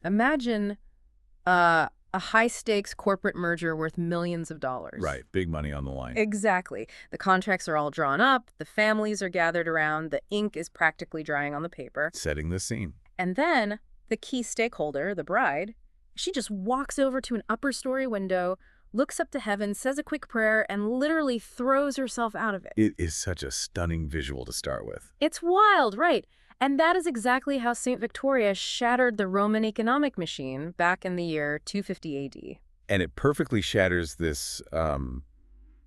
Imagine a high-stakes corporate merger worth millions of dollars. Right, big money on the line. Exactly. The contracts are all drawn up, the families are gathered around, the ink is practically drying on the paper. Setting the scene. And then the key stakeholder, the bride, she just walks over to an upper story window, looks up to heaven, says a quick prayer, and literally throws herself out of it. It is such a stunning visual to start with. It's wild, right? And that is exactly how St. Victoria shattered the Roman economic machine back in the year 250 AD. And it perfectly shatters this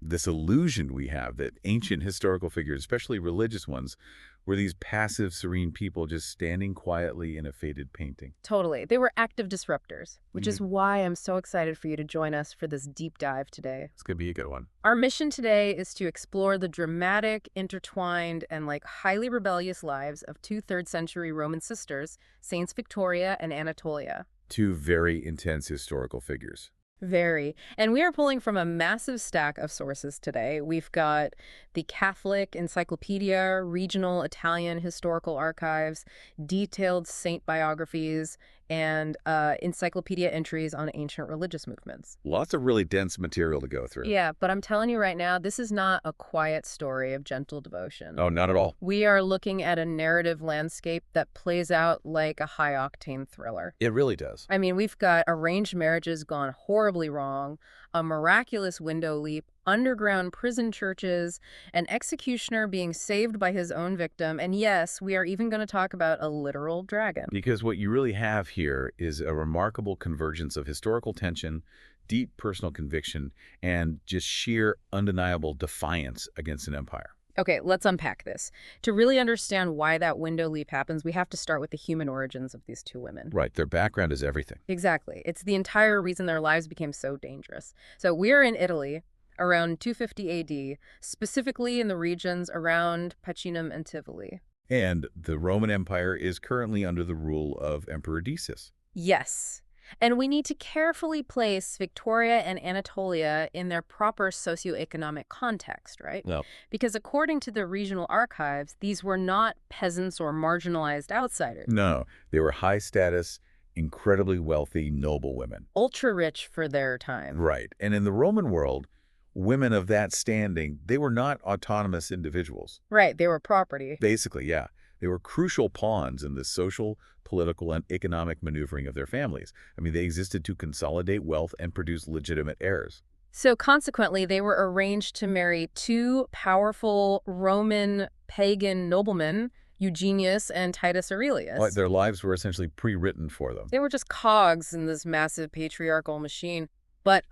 this illusion we have that ancient historical figures, especially religious ones, were these passive, serene people just standing quietly in a faded painting. Totally. They were active disruptors, which is why I'm so excited for you to join us for this deep dive today. It's going to be a good one. Our mission today is to explore the dramatic, intertwined, and highly rebellious lives of 2 3rd-century Roman sisters, Saints Victoria and Anatolia. 2 very intense historical figures. Very. And we are pulling from a massive stack of sources today. We've got the Catholic Encyclopedia, regional Italian historical archives, detailed saint biographies, and encyclopedia entries on ancient religious movements. Lots of really dense material to go through. Yeah, but I'm telling you right now, this is not a quiet story of gentle devotion. Oh, not at all. We are looking at a narrative landscape that plays out like a high-octane thriller. It really does. I mean, we've got arranged marriages gone horribly wrong, a miraculous window leap, underground prison churches, an executioner being saved by his own victim, and yes, we are even going to talk about a literal dragon. Because what you really have here is a remarkable convergence of historical tension, deep personal conviction, and just sheer, undeniable defiance against an empire. Okay, let's unpack this. To really understand why that window leap happens, we have to start with the human origins of these 2 women. Right, their background is everything. Exactly. It's the entire reason their lives became so dangerous. So we're in Italy around 250 AD, specifically in the regions around Pacinum and Tivoli. And the Roman Empire is currently under the rule of Emperor Decius. Yes. And we need to carefully place Victoria and Anatolia in their proper socioeconomic context, right? No. Because according to the regional archives, these were not peasants or marginalized outsiders. No, they were high-status, incredibly wealthy noblewomen. Ultra-rich for their time. Right. And in the Roman world, women of that standing, they were not autonomous individuals. Right, they were property. Basically, yeah. They were crucial pawns in the social, political, and economic maneuvering of their families. I mean, they existed to consolidate wealth and produce legitimate heirs. So consequently, they were arranged to marry 2 powerful Roman pagan noblemen, Eugenius and Titus Aurelius. Well, their lives were essentially pre-written for them. They were just cogs in this massive patriarchal machine. But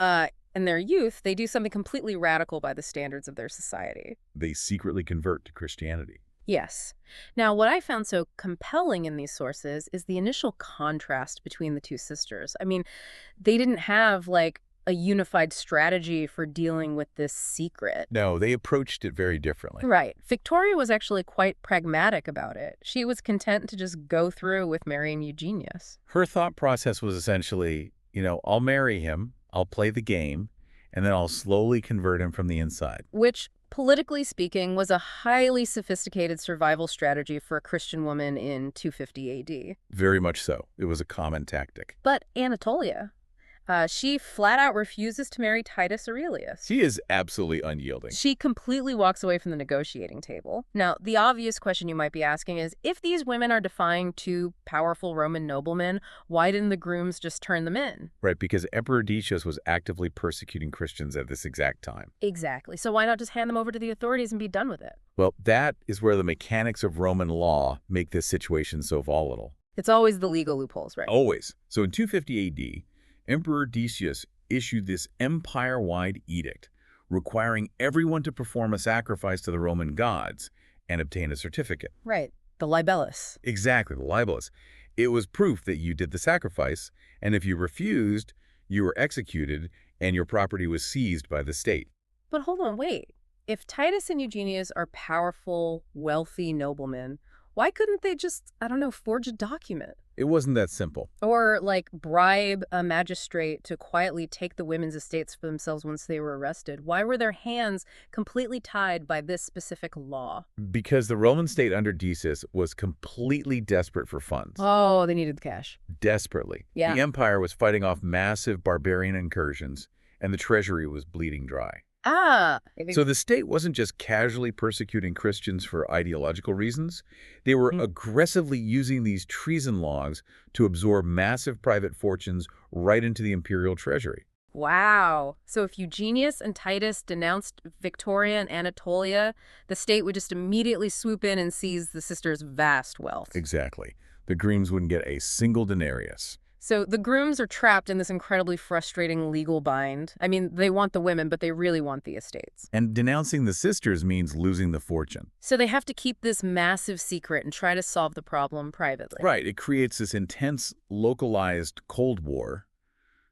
in their youth, they do something completely radical by the standards of their society. They secretly convert to Christianity. Yes. Now, what I found so compelling in these sources is the initial contrast between the 2 sisters. I mean, they didn't have, a unified strategy for dealing with this secret. No, they approached it very differently. Right. Victoria was actually quite pragmatic about it. She was content to just go through with marrying Eugenius. Her thought process was essentially, I'll marry him, I'll play the game, and then I'll slowly convert him from the inside. Which, politically speaking, was a highly sophisticated survival strategy for a Christian woman in 250 AD. Very much so. It was a common tactic. But Anatolia, she flat out refuses to marry Titus Aurelius. She is absolutely unyielding. She completely walks away from the negotiating table. Now, the obvious question you might be asking is, if these women are defying 2 powerful Roman noblemen, why didn't the grooms just turn them in? Right, because Emperor Decius was actively persecuting Christians at this exact time. Exactly. So why not just hand them over to the authorities and be done with it? Well, that is where the mechanics of Roman law make this situation so volatile. It's always the legal loopholes, right? Always. So in 250 AD, Emperor Decius issued this empire-wide edict requiring everyone to perform a sacrifice to the Roman gods and obtain a certificate. Right. The libellus. Exactly, the libellus. It was proof that you did the sacrifice, and if you refused, you were executed and your property was seized by the state. But hold on, wait. If Titus and Eugenius are powerful, wealthy noblemen, Why couldn't they just, I don't know, forge a document? It wasn't that simple. Or, like, bribe a magistrate to quietly take the women's estates for themselves once they were arrested? Why were their hands completely tied by this specific law? Because the Roman state under Decius was completely desperate for funds. Oh, they needed the cash. Desperately. Yeah. The empire was fighting off massive barbarian incursions, and the treasury was bleeding dry. Ah. So the state wasn't just casually persecuting Christians for ideological reasons. They were aggressively using these treason laws to absorb massive private fortunes right into the imperial treasury. Wow. So if Eugenius and Titus denounced Victoria and Anatolia, the state would just immediately swoop in and seize the sisters' vast wealth. Exactly. The grooms wouldn't get a single denarius. So the grooms are trapped in this incredibly frustrating legal bind. I mean, they want the women, but they really want the estates. And denouncing the sisters means losing the fortune. So they have to keep this massive secret and try to solve the problem privately. Right. It creates this intense, localized Cold War.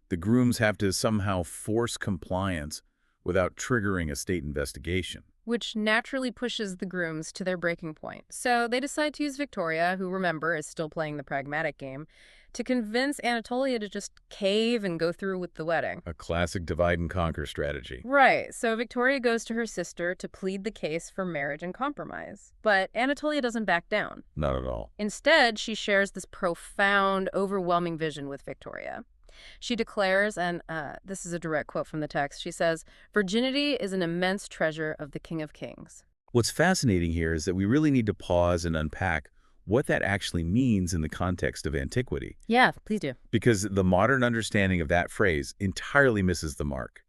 The grooms have to somehow force compliance without triggering a state investigation. Which naturally pushes the grooms to their breaking point. So they decide to use Victoria, who, remember, is still playing the pragmatic game, to convince Anatolia to just cave and go through with the wedding. A classic divide-and-conquer strategy. Right. So Victoria goes to her sister to plead the case for marriage and compromise. But Anatolia doesn't back down. Not at all. Instead, she shares this profound, overwhelming vision with Victoria. She declares, and this is a direct quote from the text, she says, "Virginity is an immense treasure of the King of Kings." What's fascinating here is that we really need to pause and unpack what that actually means in the context of antiquity. Yeah, please do. Because the modern understanding of that phrase entirely misses the mark.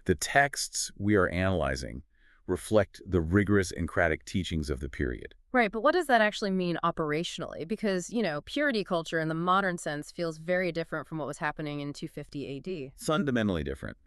The texts we are analyzing reflect the rigorous Encratic teachings of the period. Right, but what does that actually mean operationally? Because, purity culture in the modern sense feels very different from what was happening in 250 AD. Fundamentally different.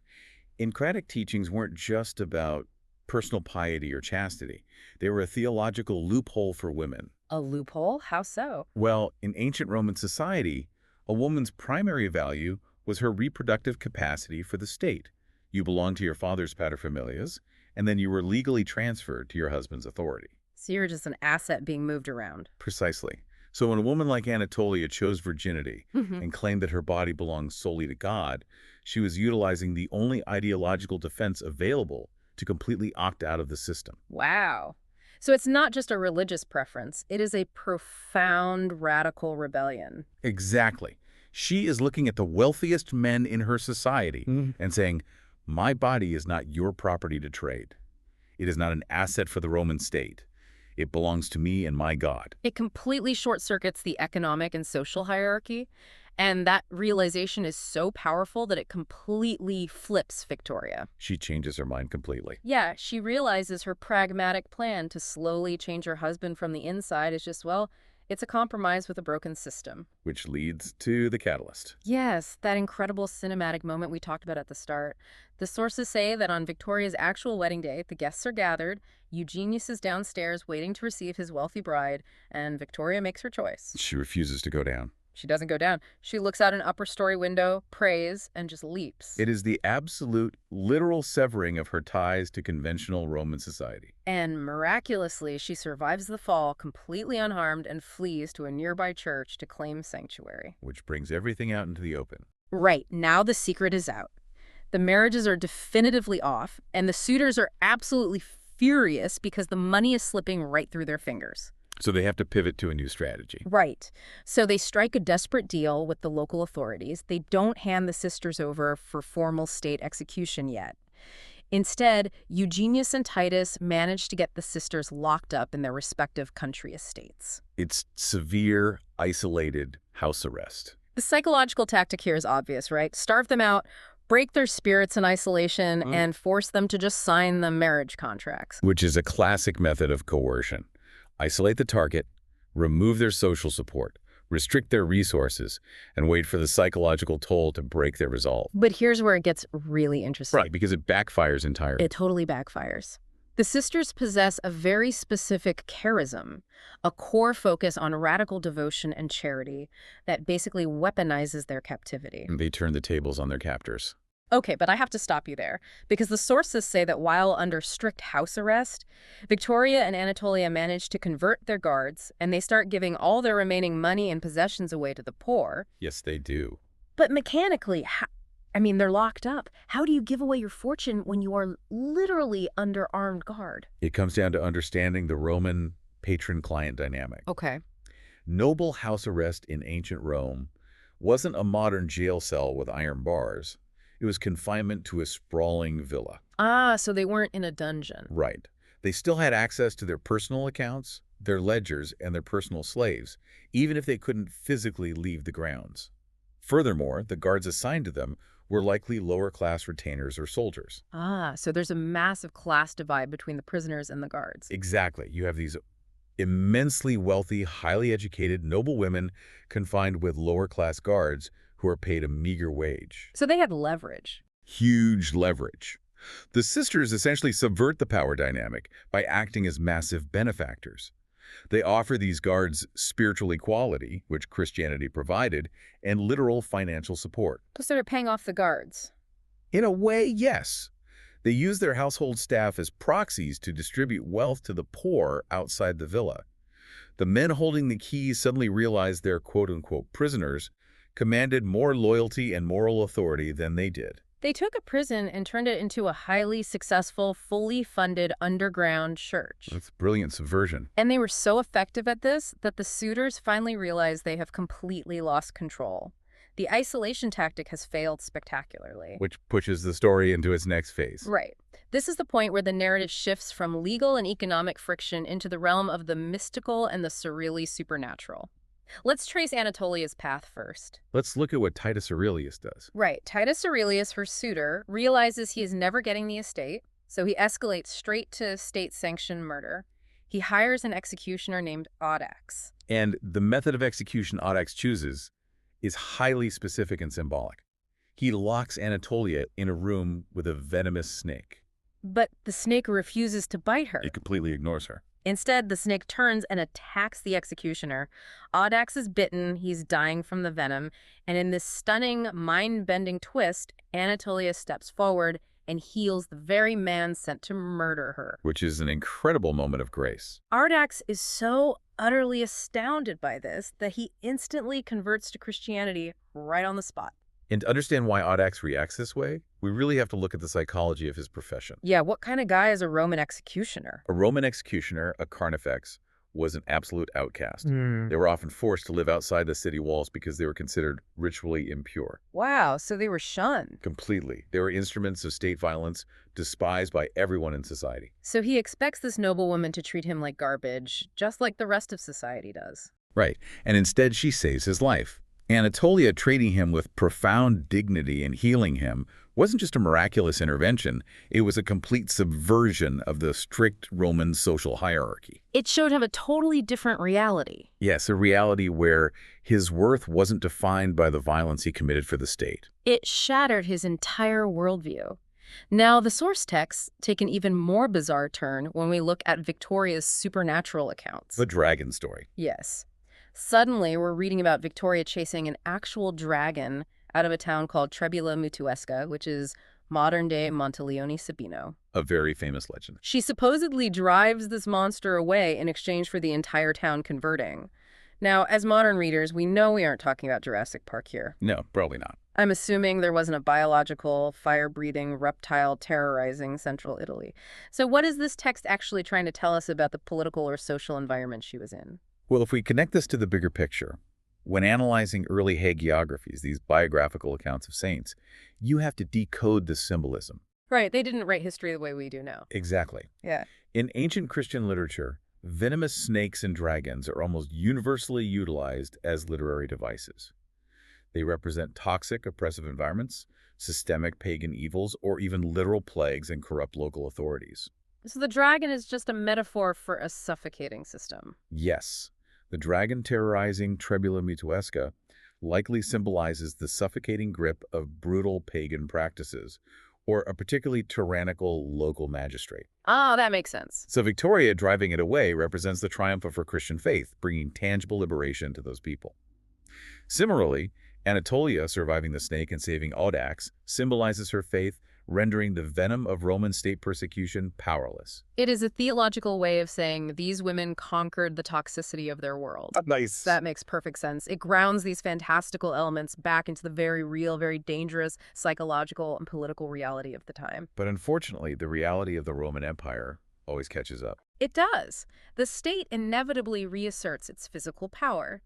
Encratic teachings weren't just about personal piety or chastity. They were a theological loophole for women. A loophole? How so? Well, in ancient Roman society, a woman's primary value was her reproductive capacity for the state. You belonged to your father's paterfamilias, and then you were legally transferred to your husband's authority. So you're just an asset being moved around. Precisely. So when a woman like Anatolia chose virginity and claimed that her body belonged solely to God, she was utilizing the only ideological defense available to completely opt out of the system. Wow. So it's not just a religious preference. It is a profound radical rebellion. Exactly. She is looking at the wealthiest men in her society and saying, my body is not your property to trade. It is not an asset for the Roman state. It belongs to me and my God. It completely short-circuits the economic and social hierarchy, and that realization is so powerful that it completely flips Victoria. She changes her mind completely. Yeah, she realizes her pragmatic plan to slowly change her husband from the inside is just, well, it's a compromise with a broken system. Which leads to the catalyst. Yes, that incredible cinematic moment we talked about at the start. The sources say that on Victoria's actual wedding day, the guests are gathered, Eugenius is downstairs waiting to receive his wealthy bride, and Victoria makes her choice. She refuses to go down. She doesn't go down. She looks out an upper story window, prays, and just leaps. It is the absolute, literal severing of her ties to conventional Roman society. And miraculously, she survives the fall completely unharmed and flees to a nearby church to claim sanctuary. Which brings everything out into the open. Right, now the secret is out. The marriages are definitively off, and the suitors are absolutely furious because the money is slipping right through their fingers. So they have to pivot to a new strategy. Right. So they strike a desperate deal with the local authorities. They don't hand the sisters over for formal state execution yet. Instead, Eugenius and Titus manage to get the sisters locked up in their respective country estates. It's severe, isolated house arrest. The psychological tactic here is obvious, right? Starve them out, break their spirits in isolation, and force them to just sign the marriage contracts. Which is a classic method of coercion. Isolate the target, remove their social support, restrict their resources, and wait for the psychological toll to break their resolve. But here's where it gets really interesting. Right, because it backfires entirely. It totally backfires. The sisters possess a very specific charism, a core focus on radical devotion and charity that basically weaponizes their captivity. They turn the tables on their captors. Okay, but I have to stop you there, because the sources say that while under strict house arrest, Victoria and Anatolia managed to convert their guards, and they start giving all their remaining money and possessions away to the poor. Yes, they do. But mechanically, I mean, they're locked up. How do you give away your fortune when you are literally under armed guard? It comes down to understanding the Roman patron-client dynamic. Okay. Noble house arrest in ancient Rome wasn't a modern jail cell with iron bars. It was confinement to a sprawling villa. Ah, so they weren't in a dungeon. Right. They still had access to their personal accounts, their ledgers, and their personal slaves, even if they couldn't physically leave the grounds. Furthermore, the guards assigned to them were likely lower-class retainers or soldiers. Ah, so there's a massive class divide between the prisoners and the guards. Exactly. You have these immensely wealthy, highly educated, noble women confined with lower-class guards who are paid a meager wage. So they had leverage. Huge leverage. The sisters essentially subvert the power dynamic by acting as massive benefactors. They offer these guards spiritual equality, which Christianity provided, and literal financial support. So they're paying off the guards. In a way, yes. They use their household staff as proxies to distribute wealth to the poor outside the villa. The men holding the keys suddenly realized their quote-unquote prisoners commanded more loyalty and moral authority than they did. They took a prison and turned it into a highly successful, fully funded underground church. That's brilliant subversion. And they were so effective at this that the Suitors finally realized they have completely lost control. The isolation tactic has failed spectacularly. Which pushes the story into its next phase. Right. This is the point where the narrative shifts from legal and economic friction into the realm of the mystical and the surreally supernatural. Let's trace Anatolia's path first. Let's look at what Titus Aurelius does. Right. Titus Aurelius, her suitor, realizes he is never getting the estate, so he escalates straight to state-sanctioned murder. He hires an executioner named Audax. And the method of execution Audax chooses is highly specific and symbolic. He locks Anatolia in a room with a venomous snake. But the snake refuses to bite her. It completely ignores her. Instead, the snake turns and attacks the executioner. Audax is bitten, he's dying from the venom, and in this stunning, mind-bending twist, Anatolia steps forward and heals the very man sent to murder her. Which is an incredible moment of grace. Audax is so utterly astounded by this that he instantly converts to Christianity right on the spot. And to understand why Audax reacts this way, we really have to look at the psychology of his profession. Yeah, what kind of guy is a Roman executioner? A Roman executioner, a carnifex, was an absolute outcast. They were often forced to live outside the city walls because they were considered ritually impure. Wow, so they were shunned. Completely. They were instruments of state violence, despised by everyone in society. So he expects this noblewoman to treat him like garbage, just like the rest of society does. Right. And instead, she saves his life. Anatolia treating him with profound dignity and healing him wasn't just a miraculous intervention, it was a complete subversion of the strict Roman social hierarchy. It showed him a totally different reality. Yes, a reality where his worth wasn't defined by the violence he committed for the state. It shattered his entire worldview. Now, the source texts take an even more bizarre turn when we look at Victoria's supernatural accounts. The dragon story. Yes. Suddenly, we're reading about Victoria chasing an actual dragon out of a town called Trebula Mutuesca, which is modern-day Monteleone Sabino. A very famous legend. She supposedly drives this monster away in exchange for the entire town converting. Now, as modern readers, we know we aren't talking about Jurassic Park here. No, probably not. I'm assuming there wasn't a biological, fire-breathing reptile terrorizing central Italy. So what is this text actually trying to tell us about the political or social environment she was in? Well, if we connect this to the bigger picture, when analyzing early hagiographies, these biographical accounts of saints, you have to decode the symbolism. Right, they didn't write history the way we do now. Exactly. Yeah. In ancient Christian literature, venomous snakes and dragons are almost universally utilized as literary devices. They represent toxic, oppressive environments, systemic pagan evils, or even literal plagues and corrupt local authorities. So the dragon is just a metaphor for a suffocating system. Yes. The dragon terrorizing Trebula Mutuesca likely symbolizes the suffocating grip of brutal pagan practices, or a particularly tyrannical local magistrate. Ah, that makes sense. So Victoria driving it away represents the triumph of her Christian faith, bringing tangible liberation to those people. Similarly, Anatolia, surviving the snake and saving Audax, symbolizes her faith, rendering the venom of Roman state persecution powerless. It is a theological way of saying these women conquered the toxicity of their world. Nice. That makes perfect sense. It grounds these fantastical elements back into the very real, very dangerous psychological and political reality of the time. But unfortunately, the reality of the Roman Empire always catches up. It does. The state inevitably reasserts its physical power,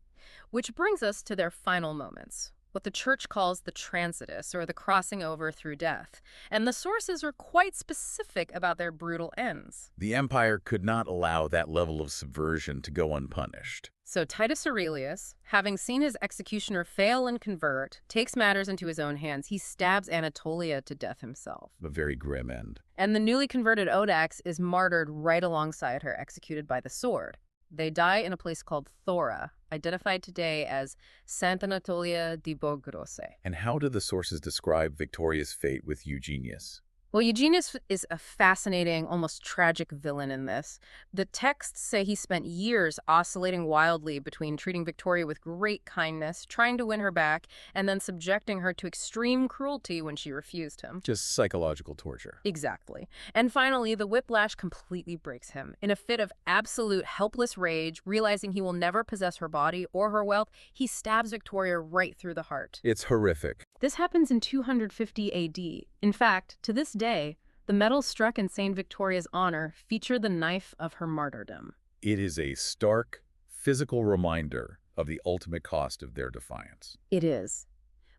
which brings us to their final moments, what the church calls the transitus, or the crossing over through death. And the sources are quite specific about their brutal ends. The empire could not allow that level of subversion to go unpunished. So Titus Aurelius, having seen his executioner fail and convert, takes matters into his own hands. He stabs Anatolia to death himself. A very grim end. And the newly converted Audax is martyred right alongside her, executed by the sword. They die in a place called Thora, identified today as Saints Anatolia and Victoria. And how do the sources describe Victoria's fate with Eugenius? Well, Eugenius is a fascinating, almost tragic villain in this. The texts say he spent years oscillating wildly between treating Victoria with great kindness, trying to win her back, and then subjecting her to extreme cruelty when she refused him. Just psychological torture. Exactly. And finally, the whiplash completely breaks him. In a fit of absolute helpless rage, realizing he will never possess her body or her wealth, he stabs Victoria right through the heart. It's horrific. This happens in 250 AD. In fact, to this day, the medals struck in Saint Victoria's honor feature the knife of her martyrdom. It is a stark, physical reminder of the ultimate cost of their defiance. It is.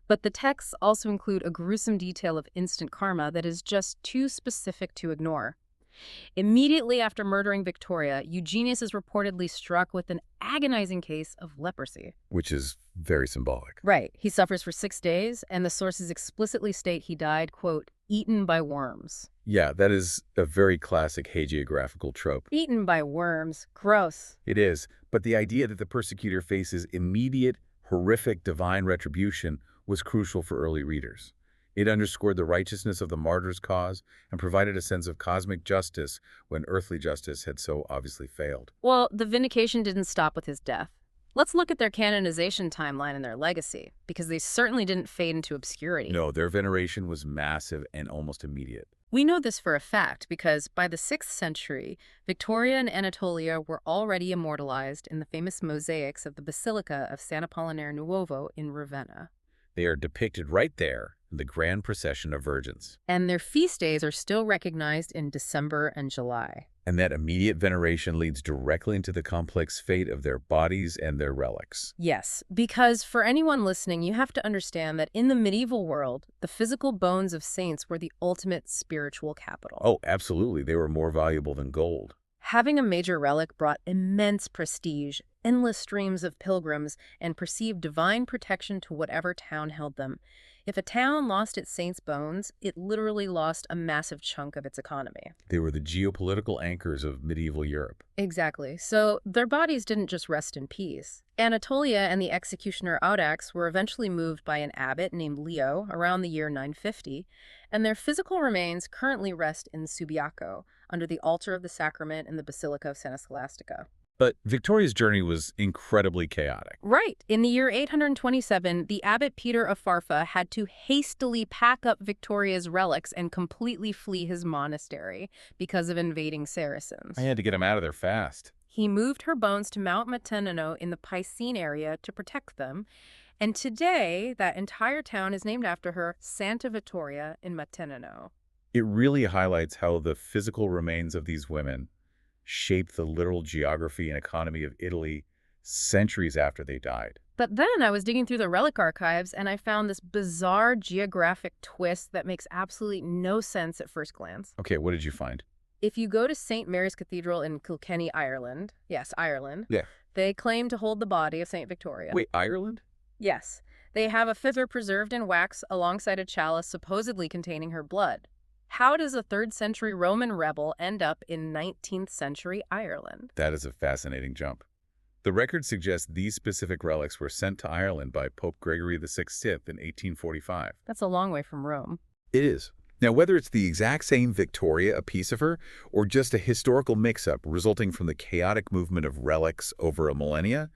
But the texts also include a gruesome detail of instant karma that is just too specific to ignore. Immediately after murdering Victoria, Eugenius is reportedly struck with an agonizing case of leprosy. Which is very symbolic. Right. He suffers for 6 days, and the sources explicitly state he died, quote, eaten by worms. Yeah, that is a very classic hagiographical trope. Eaten by worms. Gross. It is, but the idea that the persecutor faces immediate, horrific divine retribution was crucial for early readers. It underscored the righteousness of the martyrs' cause and provided a sense of cosmic justice when earthly justice had so obviously failed. Well, the vindication didn't stop with his death. Let's look at their canonization timeline and their legacy, because they certainly didn't fade into obscurity. No, their veneration was massive and almost immediate. We know this for a fact because by the 6th century, Victoria and Anatolia were already immortalized in the famous mosaics of the Basilica of San Apollinare Nuovo in Ravenna. They are depicted right there in the Grand Procession of Virgins. And their feast days are still recognized in December and July. And that immediate veneration leads directly into the complex fate of their bodies and their relics. Yes, because for anyone listening, you have to understand that in the medieval world, the physical bones of saints were the ultimate spiritual capital. Oh, absolutely. They were more valuable than gold. Having a major relic brought immense prestige, endless streams of pilgrims, and perceived divine protection to whatever town held them. If a town lost its saints' bones, it literally lost a massive chunk of its economy. They were the geopolitical anchors of medieval Europe. Exactly. So their bodies didn't just rest in peace. Anatolia and the executioner Audax were eventually moved by an abbot named Leo around the year 950, and their physical remains currently rest in Subiaco, under the altar of the sacrament in the Basilica of Santa Scholastica. But Victoria's journey was incredibly chaotic. Right. In the year 827, the abbot Peter of Farfa had to hastily pack up Victoria's relics and completely flee his monastery because of invading Saracens. I had to get him out of there fast. He moved her bones to Mount Matenano in the Piscine area to protect them, and today that entire town is named after her, Santa Vittoria in Matenano. It really highlights how the physical remains of these women shaped the literal geography and economy of Italy centuries after they died. But then I was digging through the relic archives and I found this bizarre geographic twist that makes absolutely no sense at first glance. Okay, what did you find? If you go to St. Mary's Cathedral in Kilkenny, Ireland, yes, Ireland, Yeah. they claim to hold the body of St. Victoria. Wait, Ireland? Yes. They have a fifth preserved in wax alongside a chalice supposedly containing her blood. How does a 3rd century Roman rebel end up in 19th century Ireland? That is a fascinating jump. The record suggests these specific relics were sent to Ireland by Pope Gregory VI in 1845. That's a long way from Rome. It is. Now, whether it's the exact same Victoria, a piece of her, or just a historical mix-up resulting from the chaotic movement of relics over a millennia,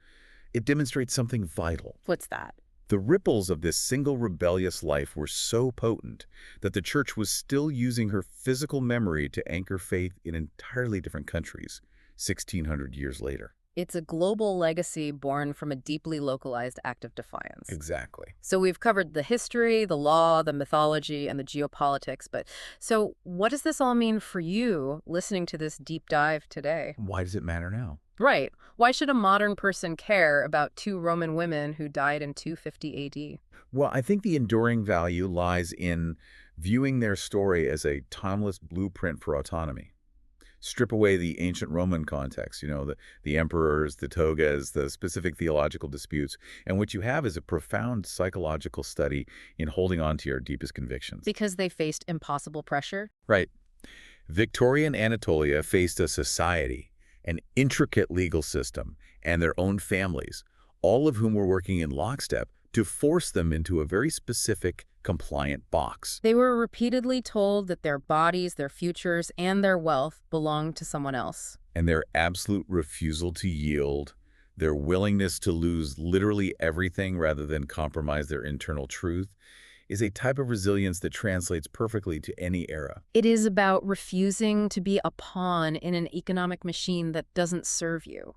it demonstrates something vital. What's that? The ripples of this single rebellious life were so potent that the church was still using her physical memory to anchor faith in entirely different countries, 1,600 years later. It's a global legacy born from a deeply localized act of defiance. Exactly. So we've covered the history, the law, the mythology, and the geopolitics, but so what does this all mean for you listening to this deep dive today? Why does it matter now? Right. Why should a modern person care about two Roman women who died in 250 AD? Well, I think the enduring value lies in viewing their story as a timeless blueprint for autonomy. Strip away the ancient Roman context, the emperors, the togas, the specific theological disputes, and what you have is a profound psychological study in holding on to your deepest convictions. Because they faced impossible pressure? Right. Victorian Anatolia faced a society, an intricate legal system, and their own families, all of whom were working in lockstep to force them into a very specific, compliant box. They were repeatedly told that their bodies, their futures, and their wealth belonged to someone else. And their absolute refusal to yield, their willingness to lose literally everything rather than compromise their internal truth, is a type of resilience that translates perfectly to any era. It is about refusing to be a pawn in an economic machine that doesn't serve you.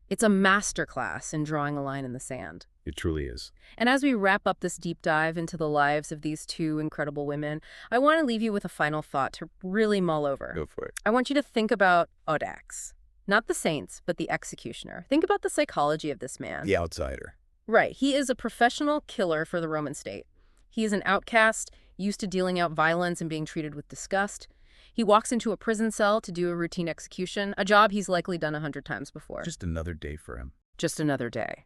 It's a masterclass in drawing a line in the sand. It truly is. And as we wrap up this deep dive into the lives of these two incredible women, I want to leave you with a final thought to really mull over. Go for it. I want you to think about Audax. Not the saints, but the executioner. Think about the psychology of this man. The outsider. Right. He is a professional killer for the Roman state. He is an outcast, used to dealing out violence and being treated with disgust. He walks into a prison cell to do a routine execution, a job he's likely done 100 times before. Just another day for him. Just another day.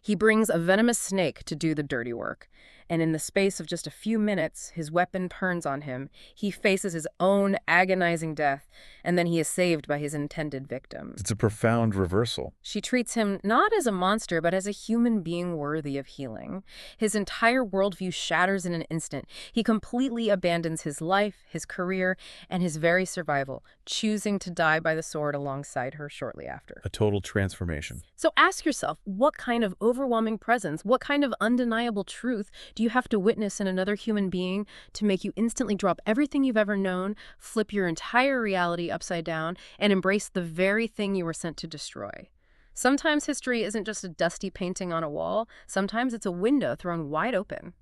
He brings a venomous snake to do the dirty work, and in the space of just a few minutes, his weapon turns on him. He faces his own agonizing death, and then he is saved by his intended victim. It's a profound reversal. She treats him not as a monster, but as a human being worthy of healing. His entire worldview shatters in an instant. He completely abandons his life, his career, and his very survival, choosing to die by the sword alongside her shortly after. A total transformation. So ask yourself, what kind of overwhelming presence, what kind of undeniable truth do you have to witness in another human being to make you instantly drop everything you've ever known, flip your entire reality upside down, and embrace the very thing you were sent to destroy? Sometimes history isn't just a dusty painting on a wall. Sometimes it's a window thrown wide open.